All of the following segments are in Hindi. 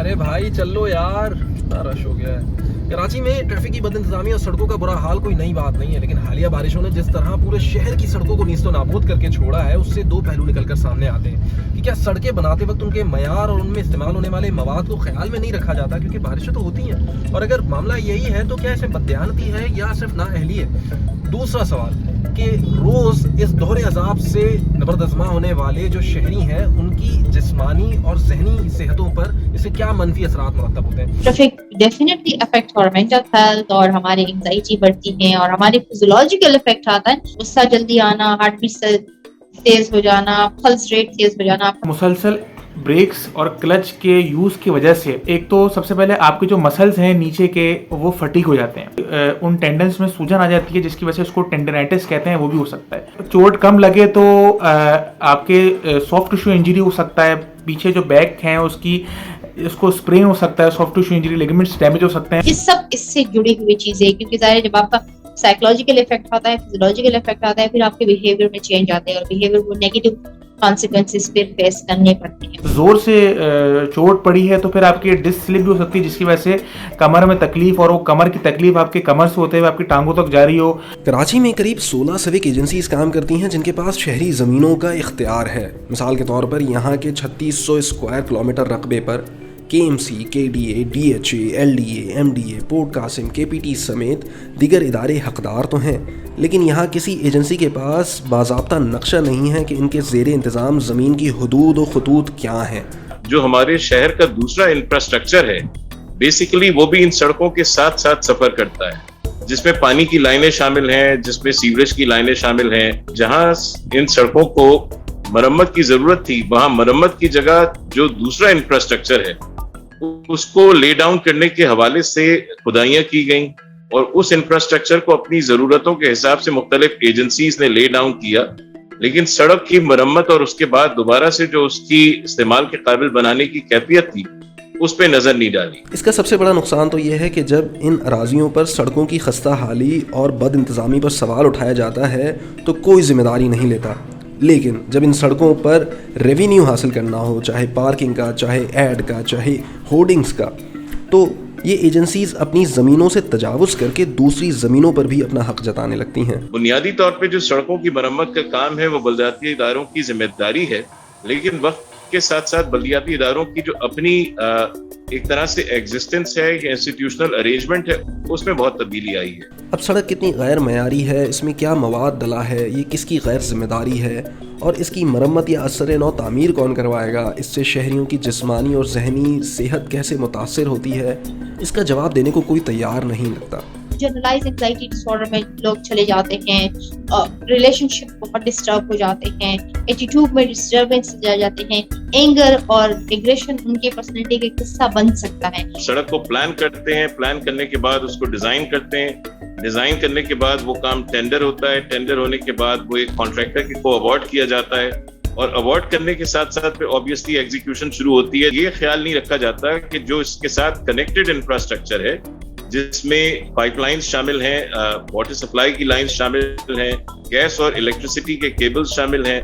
अरे भाई चल लो यार, इतना रश हो गया है। कराची में ट्रैफिक की बदइंतजामी और सड़कों का बुरा हाल कोई नई बात नहीं है, लेकिन हालिया बारिशों ने जिस तरह पूरे शहर की सड़कों को नीस्तो नाबूद करके छोड़ा है, उससे दो पहलू निकलकर सामने आते हैं कि क्या सड़कें बनाते वक्त उनके मयार और उनमें इस्तेमाल होने वाले मवाद को ख्याल में नहीं रखा जाता, क्योंकि बारिशें तो होती हैं। और अगर मामला यही है तो क्या इसमें बददियानती है या सिर्फ नाअहली है। दूसरा सवाल कि रोज इस दोहरे अजाब से नबरदज़मा होने वाले जो शहरी हैं, उनकी जिस्मानी और ज़हनी सेहतों पर इससे क्या मनफी असरात मुरतब होते हैं। ट्रैफिक डेफिनेटली अफेक्ट और मेंटल हेल्थ और हमारी एंजाइटी बढ़ती है और हमारे फिजियोलॉजिकल इफेक्ट आता है। गुस्सा जल्दी आना, हार्ट बीट तेज हो जाना, पल्स रेट तेज हो जाना। मुसलसल ब्रेक्स और क्लच के यूज़ की वजह से एक तो सबसे पहले आपके जो मसल्स हैं नीचे के वो फटीग हो जाते हैं, उन टेंडन्स में सूजन आ जाती है जिसकी वजह से उसको टेंडनाइटिस कहते हैं, वो भी हो सकता है। चोट कम लगे तो आपके सॉफ्ट टिश्यू इंजरी हो सकता है, पीछे जो बैक हैं उसको स्प्रेन हो सकता है, soft tissue injury, ligaments damage हो सकते हैं। ये सब इससे जुड़ी हुई चीजें, क्योंकि ज़ाहिर जब आपका साइकोलॉजिकल इफेक्ट आता है, फिजियोलॉजिकल इफेक्ट आता है, फिर आपके बिहेवियर में चेंज आते हैं और बिहेवियर को नेगेटिव कॉन्सिक्वेंसेस पे फेस करने पड़ते हैं। जोर से चोट पड़ी है तो फिर आपकी डिस्क स्लिप भी हो सकती है, जिसकी वजह से कमर में तकलीफ, और वो कमर की तकलीफ आपके कमर से होते हुए आपकी टांगों तक जारी हो। कराची में करीब 16 सिविक एजेंसीज काम करती हैं जिनके पास शहरी ज़मीनों का इख्तियार है। मिसाल के तौर पर यहाँ के 3600 स्क्वायर किलोमीटर रकबे पर KMC, KDA, DHA, LDA, MDA, Port Qasim, KPT समेत दीगर इदारे हकदार तो हैं, लेकिन यहाँ किसी एजेंसी के पास बाज़ाब्ता नक्शा नहीं है कि इनके ज़ेरे इंतज़ाम ज़मीन की हदूद और खतूत क्या हैं। जो हमारे शहर का दूसरा इंफ्रास्ट्रक्चर है, बेसिकली वो भी इन सड़कों के साथ साथ सफर करता है, जिसमें पानी की लाइनें शामिल हैं, जिसमें सीवरेज की लाइनें शामिल हैं। जहां इन सड़कों को मरम्मत की जरूरत थी, वहां मरम्मत की जगह जो दूसरा इंफ्रास्ट्रक्चर है उसको ले डाउन करने के हवाले से खुदाइयां की गई और उस इंफ्रास्ट्रक्चर को अपनी जरूरतों के हिसाब से मुख्तलिफ एजेंसीज ने ले डाउन किया, लेकिन सड़क की मरम्मत और उसके बाद दोबारा से जो उसकी इस्तेमाल के काबिल बनाने की कैफियत थी उस पर नजर नहीं डाली। इसका सबसे बड़ा नुकसान तो यह है कि जब इन अराजियों पर सड़कों की खस्ता हाली और बद इंतज़ामी पर सवाल उठाया जाता है तो कोई जिम्मेदारी नहीं लेता, लेकिन जब इन सड़कों पर रेवेन्यू हासिल करना हो, चाहे पार्किंग का, चाहे ऐड का, चाहे होर्डिंग्स का, तो ये एजेंसीज अपनी ज़मीनों से तजावुज़ करके दूसरी ज़मीनों पर भी अपना हक जताने लगती हैं। बुनियादी तौर पे जो सड़कों की मरम्मत का काम है वो बल्दियाती इदारों की जिम्मेदारी है, लेकिन वक्त के साथ साथ बल्दियाती इदारों की जो अपनी एक तरह से एग्जिस्टेंस है या इंस्टीट्यूशनल अरेंजमेंट है, उसमें बहुत तब्दीली आई है। अब सड़क कितनी गैर मयारी है, इसमें क्या मवाद डला है, ये किसकी गैर जिम्मेदारी है और इसकी मरम्मत या असर नौ तामीर कौन करवाएगा, इससे शहरियों की जिस्मानी और जहनी सेहत कैसे मुतासर होती है, इसका जवाब देने को कोई तैयार नहीं लगता। जनरलाइज एंजाइटी डिसऑर्डर में लोग चले जाते हैं, रिलेशनशिप बहुत डिस्टर्ब हो जाते हैं, एटीट्यूड में डिस्टर्बेंस आ जाते हैं, एंगर और एग्रेशन उनके पर्सनैलिटी का हिस्सा बन सकता है। सड़क को प्लान करते हैं, प्लान करने के बाद उसको डिजाइन करते हैं, डिजाइन करने के बाद वो काम टेंडर होता है, टेंडर होने के बाद वो एक कॉन्ट्रैक्टर को अवार्ड किया जाता है और अवार्ड करने के साथ साथ फिर ऑब्वियसली एग्जीक्यूशन शुरू होती है। ये ख्याल नहीं रखा जाता कि जो इसके साथ कनेक्टेड इंफ्रास्ट्रक्चर है, जिसमें पाइपलाइंस शामिल हैं, वाटर सप्लाई की लाइंस शामिल हैं, गैस और इलेक्ट्रिसिटी के केबल्स शामिल हैं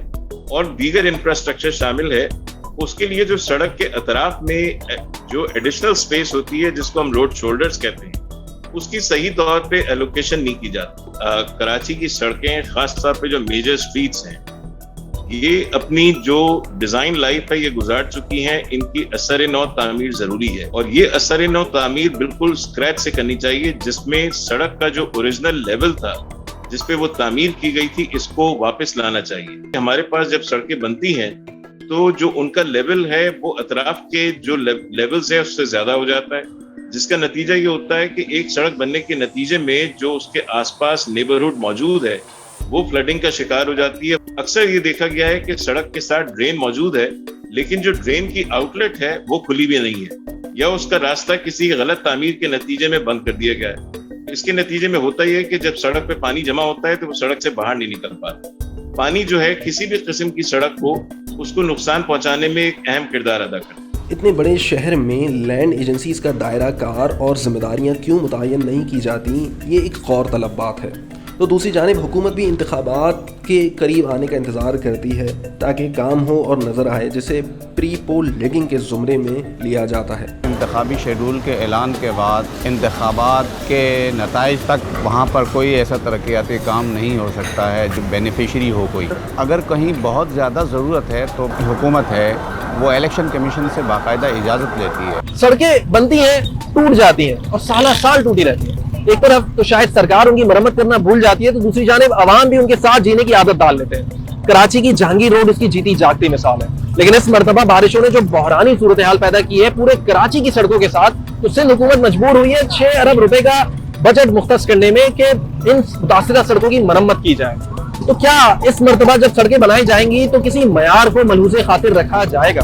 और दीगर इंफ्रास्ट्रक्चर शामिल है, उसके लिए जो सड़क के अतराफ में जो एडिशनल स्पेस होती है जिसको हम रोड शोल्डर्स कहते हैं, उसकी सही तौर पे एलोकेशन नहीं की जाती। कराची की सड़कें, खास तौर पे जो मेजर स्ट्रीट्स हैं, ये अपनी जो डिजाइन लाइफ है ये गुजार चुकी हैं, इनकी असर नौ तामीर जरूरी है और ये असर नौ तामीर बिल्कुल स्क्रैच से करनी चाहिए, जिसमें सड़क का जो ओरिजिनल लेवल था जिसपे वो तामीर की गई थी, इसको वापस लाना चाहिए। हमारे पास जब सड़कें बनती हैं तो जो उनका लेवल है वो अतराफ के जो लेवल्स है उससे ज्यादा हो जाता है, जिसका नतीजा ये होता है कि एक सड़क बनने के नतीजे में जो उसके आसपास नेबरहुड मौजूद है वो फ्लडिंग का शिकार हो जाती है। अक्सर ये देखा गया है कि सड़क के साथ ड्रेन मौजूद है, लेकिन जो ड्रेन की आउटलेट है वो खुली भी नहीं है या उसका रास्ता किसी गलत तामीर के नतीजे में बंद कर दिया गया है। इसके नतीजे में होता यह है कि जब सड़क पे पानी जमा होता है तो वो सड़क से बाहर नहीं निकल पाता। पानी जो है किसी भी किस्म की सड़क को उसको नुकसान पहुंचाने में एक अहम किरदार अदा करता है। इतने बड़े शहर में लैंड एजेंसीज का दायरा कार और जिम्मेदारियां क्यों मुतय्यन नहीं की जाती, ये एक गौर तलब बात है। तो दूसरी जानिब हुकूमत भी इंतखाबात के करीब आने का इंतज़ार करती है ताकि काम हो और नज़र आए, जिसे प्री पोल लिगिंग के ज़ुमरे में लिया जाता है। इंतखाबी शेड्यूल के ऐलान के बाद इंतखाबात के नताइज तक वहाँ पर कोई ऐसा तरक्याती काम नहीं हो सकता है जो बेनिफिशरी हो कोई। अगर कहीं बहुत ज़्यादा ज़रूरत है तो हुकूमत है वो इलेक्शन कमीशन से बाकायदा इजाज़त लेती है। सड़कें बनती हैं, टूट जाती हैं और साल टूटी रहती हैं। एक तरफ तो शायद सरकार उनकी मरम्मत करना भूल जाती है, तो दूसरी जानिब आवाम भी उनके साथ जीने की आदत डाल लेते हैं। कराची की जहांगीर रोड इसकी जीती जागती मिसाल है। लेकिन इस मरतबा बारिशों ने जो बहरानी सूरत हाल पैदा की है पूरे कराची की सड़कों के साथ, तो सिंध हुकूमत मजबूर हुई है 6 अरब रुपए का बजट मुख्तस करने में कि इन मुतासिरा सड़कों की मरम्मत की जाए। तो क्या इस मरतबा जब सड़कें बनाई जाएंगी तो किसी मयार को मलहूज़े खातिर रखा जाएगा?